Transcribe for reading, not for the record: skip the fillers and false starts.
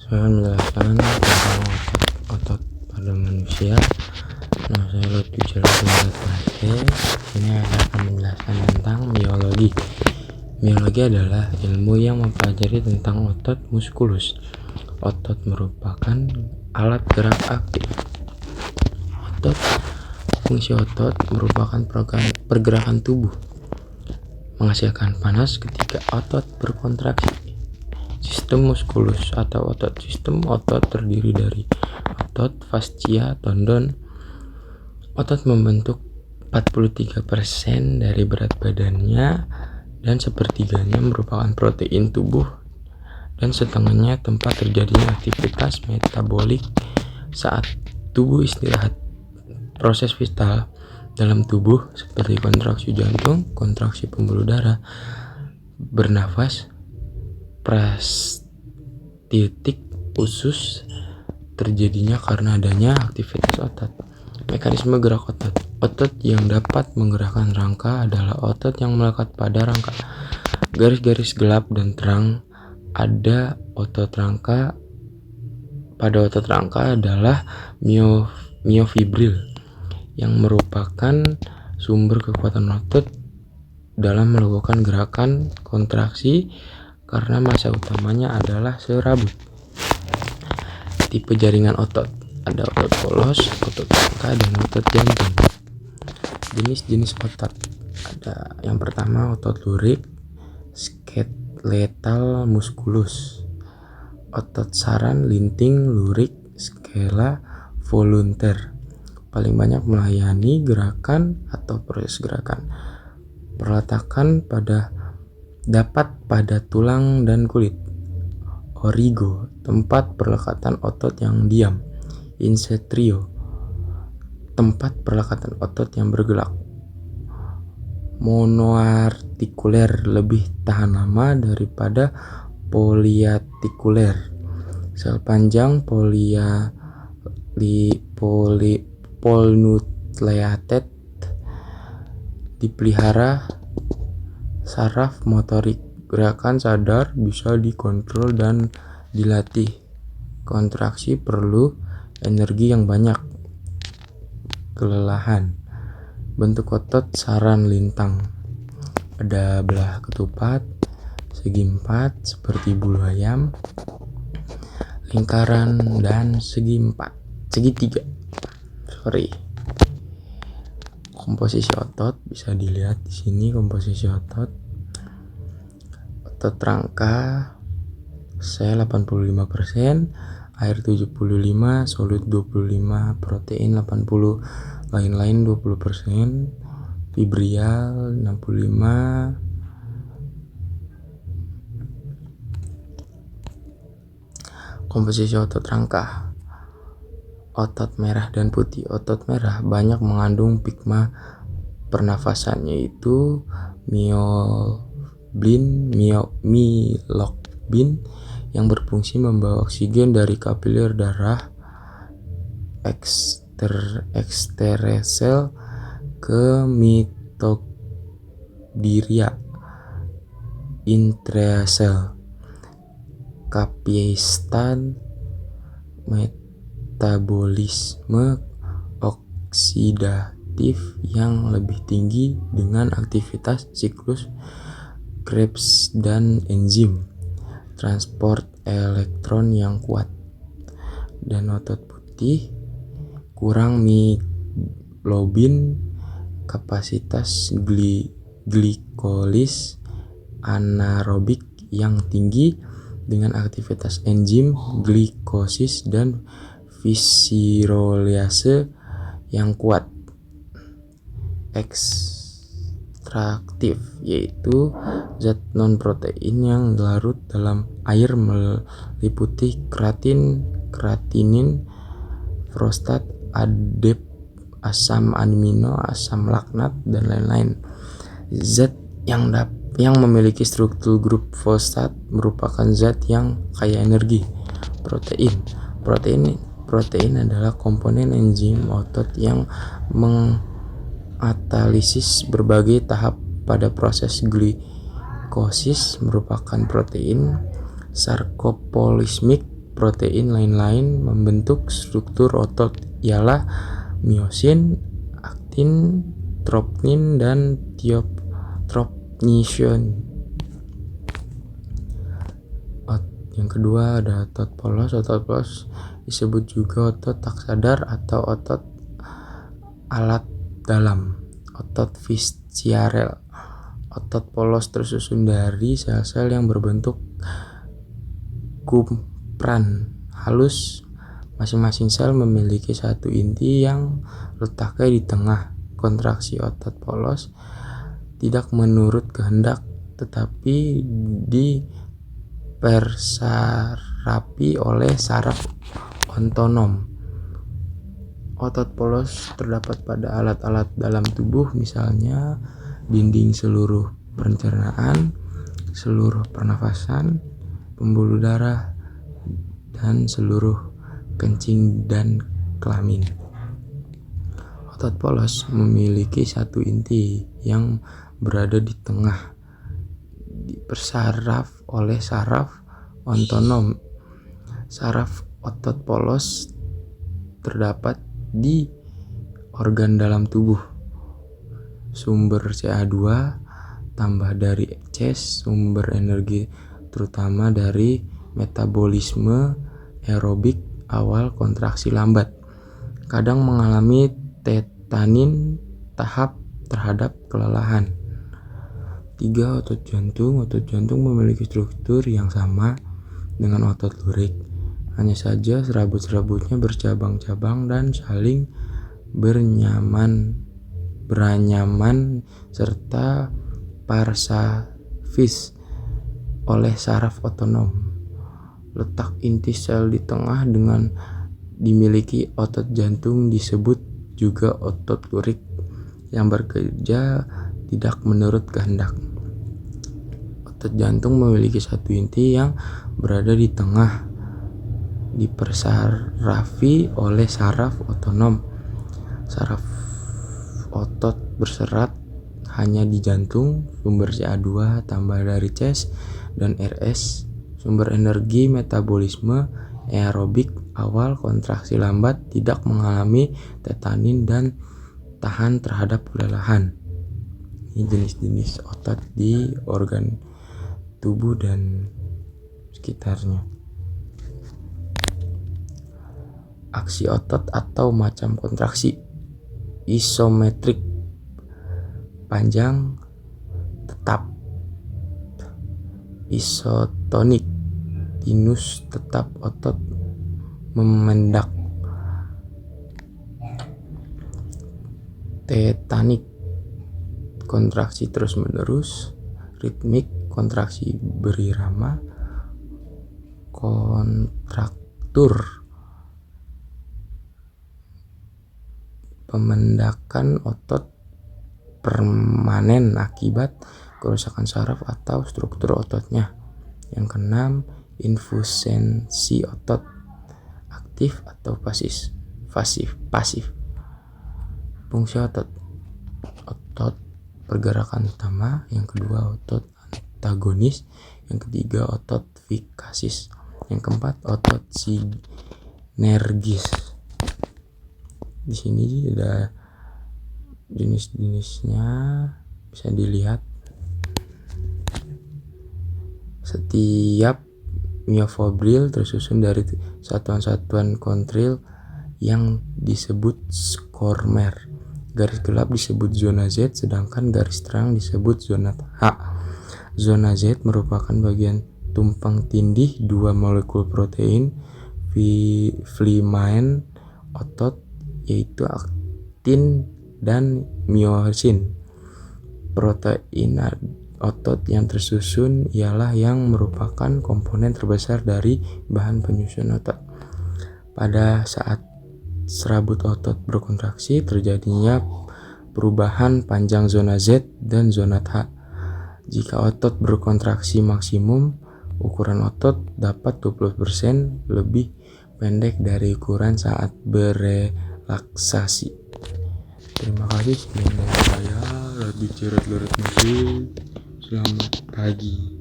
Saya menjelaskan tentang otot pada manusia. Nama saya Lutfi Jalal. Ini akan menjelaskan tentang biologi. Biologi adalah ilmu yang mempelajari tentang otot muskulus. Otot merupakan alat gerak aktif. Fungsi otot merupakan pergerakan tubuh, menghasilkan panas ketika otot berkontraksi. Sistem muskulus atau otot. Sistem otot terdiri dari otot, fascia, tendon. Otot membentuk 43% dari berat badannya, dan sepertiganya merupakan protein tubuh, dan setengahnya tempat terjadinya aktivitas metabolik saat tubuh istirahat. Proses vital dalam tubuh seperti kontraksi jantung, kontraksi pembuluh darah, bernafas, prastitik usus terjadinya karena adanya aktivitas otot. Mekanisme gerak otot. Otot yang dapat menggerakkan rangka adalah otot yang melekat pada rangka. Garis-garis gelap dan terang ada otot rangka. Pada otot rangka adalah myofibril yang merupakan sumber kekuatan otot dalam melakukan gerakan kontraksi karena massa utamanya adalah serabut. Tipe jaringan otot. Ada otot polos, otot rangka, dan otot jantung. Jenis-jenis otot. Ada yang pertama otot lurik, skeletal musculus. Otot saran, linting, lurik, skela, volunteer. Paling banyak melayani gerakan atau proses gerakan. Perletakan dapat pada tulang dan kulit. Origo, tempat perlekatan otot yang diam. Incentrio, tempat perlekatan otot yang bergerak. Monoartikuler, lebih tahan lama daripada poliartikuler. Sel panjang polynutleated, dipelihara. Saraf motorik, gerakan sadar bisa dikontrol dan dilatih. Kontraksi perlu energi yang banyak. Kelelahan. Bentuk otot saran lintang. Ada belah ketupat, segi empat seperti bulu ayam, lingkaran, dan segitiga. Komposisi otot bisa dilihat di sini. Komposisi otot rangka sel 85%, air 75%, solid 25%, protein 80%, lain-lain 20%, fibrial 65%. Komposisi otot rangka. Otot merah dan putih. Otot merah banyak mengandung pigma pernafasan, yaitu myoglobin yang berfungsi membawa oksigen dari kapiler darah eksteresel ke mitokondria intrasel. Kapasitas metabolisme oksidatif yang lebih tinggi dengan aktivitas siklus Krebs dan enzim transport elektron yang kuat. Dan otot putih kurang mioglobin, kapasitas glikolis anaerobik yang tinggi dengan aktivitas enzim glikosis dan fosforilasase yang kuat. Ekstraktif, yaitu zat non-protein yang larut dalam air meliputi kreatinin, fosfat, adep, asam amino, asam laktat, dan lain-lain. Zat yang memiliki struktur grup fosfat merupakan zat yang kaya energi. Protein adalah komponen enzim otot yang mengatalisis berbagai tahap pada proses glikosis. Merupakan protein sarkopolismik protein lain-lain membentuk struktur otot, ialah miosin, aktin, tropnin, dan tropnition. Yang kedua ada otot polos. Otot polos disebut juga otot tak sadar atau otot alat dalam, otot visceral. Otot polos tersusun dari sel-sel yang berbentuk kumpran halus. Masing-masing sel memiliki satu inti yang letaknya di tengah. Kontraksi otot polos tidak menurut kehendak, tetapi dipersarapi oleh saraf otonom. Otot polos terdapat pada alat-alat dalam tubuh, misalnya dinding seluruh pencernaan, seluruh pernafasan, pembuluh darah, dan seluruh kencing dan kelamin. Otot polos memiliki satu inti yang berada di tengah, dipersaraf oleh saraf otonom. Saraf otot polos terdapat di organ dalam tubuh. Sumber Ca2 tambah dari Ces, sumber energi terutama dari metabolisme aerobik awal kontraksi lambat. Kadang mengalami tetanin tahap terhadap kelelahan. 3. Otot jantung. Otot jantung memiliki struktur yang sama dengan otot lurik. Hanya saja serabut-serabutnya bercabang-cabang dan saling beranyaman serta parsafis oleh saraf otonom. Letak inti sel di tengah dengan dimiliki otot jantung disebut juga otot lurik yang bekerja tidak menurut kehendak. Otot jantung memiliki satu inti yang berada di tengah, dipersarafi oleh saraf otonom. Saraf otot berserat hanya di jantung. Sumber Ca2 tambah dari Ces dan Rs, sumber energi metabolisme aerobik awal kontraksi lambat, tidak mengalami tetanin dan tahan terhadap kelelahan. Ini jenis-jenis otot di organ tubuh dan sekitarnya. Aksi otot atau macam kontraksi: isometrik, panjang, tetap; isotonik, tinus, tetap otot memendak; tetanik, kontraksi terus-menerus; ritmik, kontraksi berirama; kontraktur, pemendakan otot permanen akibat kerusakan saraf atau struktur ototnya. Yang keenam, infusensi otot, aktif atau pasif. Fungsi otot: otot pergerakan utama, yang kedua otot antagonis, yang ketiga otot fikasis, yang keempat otot sinergis. Di sini ada jenis-jenisnya, bisa dilihat. Setiap miofibril tersusun dari satuan-satuan kontril yang disebut skormer. Garis gelap disebut zona Z, sedangkan garis terang disebut zona H. Zona Z merupakan bagian tumpang tindih dua molekul protein filament otot, yaitu aktin dan miosin. Protein otot yang tersusun ialah yang merupakan komponen terbesar dari bahan penyusun otot. Pada saat serabut otot berkontraksi, terjadinya perubahan panjang zona Z dan zona H. Jika otot berkontraksi maksimum, ukuran otot dapat 20% lebih pendek dari ukuran saat berelaksasi. Terima kasih, sekian dari saya, Raditya Raditya. Selamat pagi.